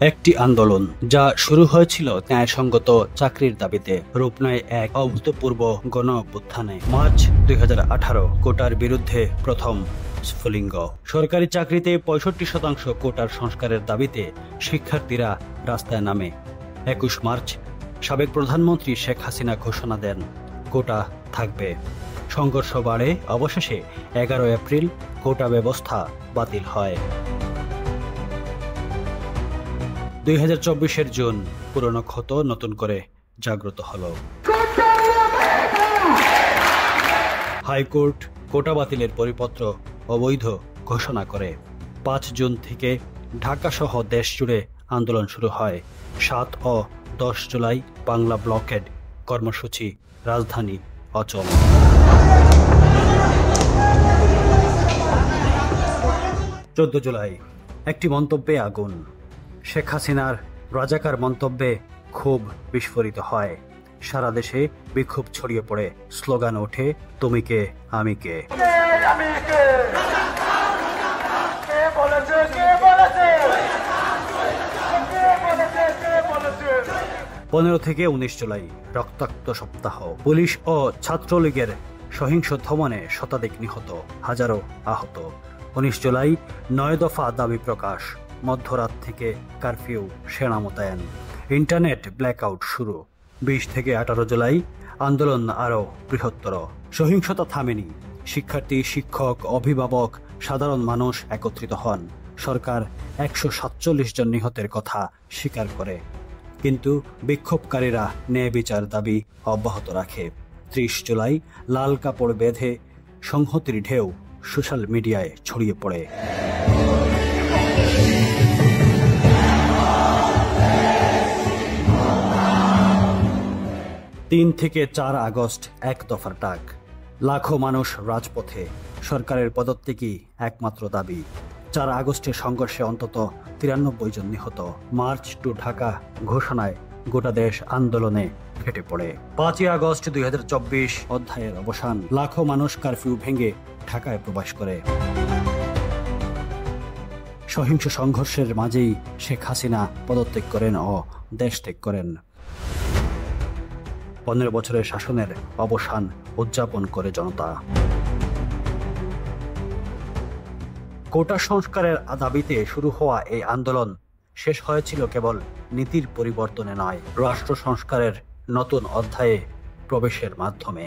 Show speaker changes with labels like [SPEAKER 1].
[SPEAKER 1] একটি আন্দোলন যা শুরু হয়েছিল ন্যায়সঙ্গত চাকরির দাবিতে রূপ নেয় এক অভূতপূর্ব গণ অভ্যুত্থানে। মার্চ 2018 কোটার বিরুদ্ধে প্রথম স্ফুলিঙ্গ। সরকারি চাকরিতে 65% কোটার সংস্কারের দাবিতে শিক্ষার্থীরা রাস্তায় নামে। 21 মার্চ সাবেক প্রধানমন্ত্রী শেখ হাসিনা ঘোষণা দেন কোটা থাকবে। সংঘর্ষ বাড়ে, অবশেষে 11 এপ্রিল কোটা ব্যবস্থা বাতিল হয়। 2024 জুন পুরনো ক্ষত নতুন করে জাগ্রত হলো। হাইকোর্ট কোটা বাতিলের পরিপত্র অবৈধ ঘোষণা করে। 5 জুন থেকে ঢাকা সহ দেশ জুড়ে আন্দোলন শুরু হয়। 7 ও 10 জুলাই বাংলা ব্লকেড কর্মসূচি, রাজধানী অচল। 14 জুলাই একটি মন্তব্যে আগুন। শেখ হাসিনার রাজাকার মন্তব্যে ক্ষোভ বিস্ফোরিত হয়। সারা দেশে বিক্ষোভ ছড়িয়ে পড়ে, স্লোগান ওঠে, তুমি কে আমি কে। 15 থেকে 19 জুলাই রক্তাক্ত সপ্তাহ। পুলিশ ও ছাত্রলীগের সহিংস দমনে শতাধিক নিহত, হাজারো আহত। 19 জুলাই 9 দফা দাবি প্রকাশ। মধ্যরাত থেকে কারফিউ, সেনা মোতায়েন, ইন্টারনেট ব্ল্যাকআউট শুরু। 20 থেকে 18 জুলাই আন্দোলন আরও বৃহত্তর। সহিংসতা থামেনি। শিক্ষার্থী, শিক্ষক, অভিভাবক, সাধারণ মানুষ একত্রিত হন। সরকার 147 জন নিহতের কথা স্বীকার করে, কিন্তু বিক্ষোভকারীরা ন্যায় বিচার দাবি অব্যাহত রাখে। 30 জুলাই লাল কাপড় বেঁধে সংহতির ঢেউ সোশ্যাল মিডিয়ায় ছড়িয়ে পড়ে। 3 থেকে 4 আগস্ট এক দফার ডাক। লাখো মানুষ রাজপথে, সরকারের পদত্যাগই একমাত্র দাবি। 4 আগস্টের সংঘর্ষে অন্তত 93 জন নিহত। মার্চ টু ঢাকা ঘোষণায় গোটা দেশ আন্দোলনে ফেটে পড়ে। 5 আগস্ট 2024 অধ্যায়ের অবসান। লাখো মানুষ কারফিউ ভেঙে ঢাকায় প্রবেশ করে। সহিংস সংঘর্ষের মাঝেই শেখ হাসিনা পদত্যাগ করেন ও দেশ ত্যাগ করেন। 15 বছরের শাসনের অবসান উদযাপন করে জনতা। কোটা সংস্কারের দাবিতে শুরু হওয়া এই আন্দোলন শেষ হয়েছিল কেবল নীতির পরিবর্তনে নয়, রাষ্ট্র সংস্কারের নতুন অধ্যায়ে প্রবেশের মাধ্যমে।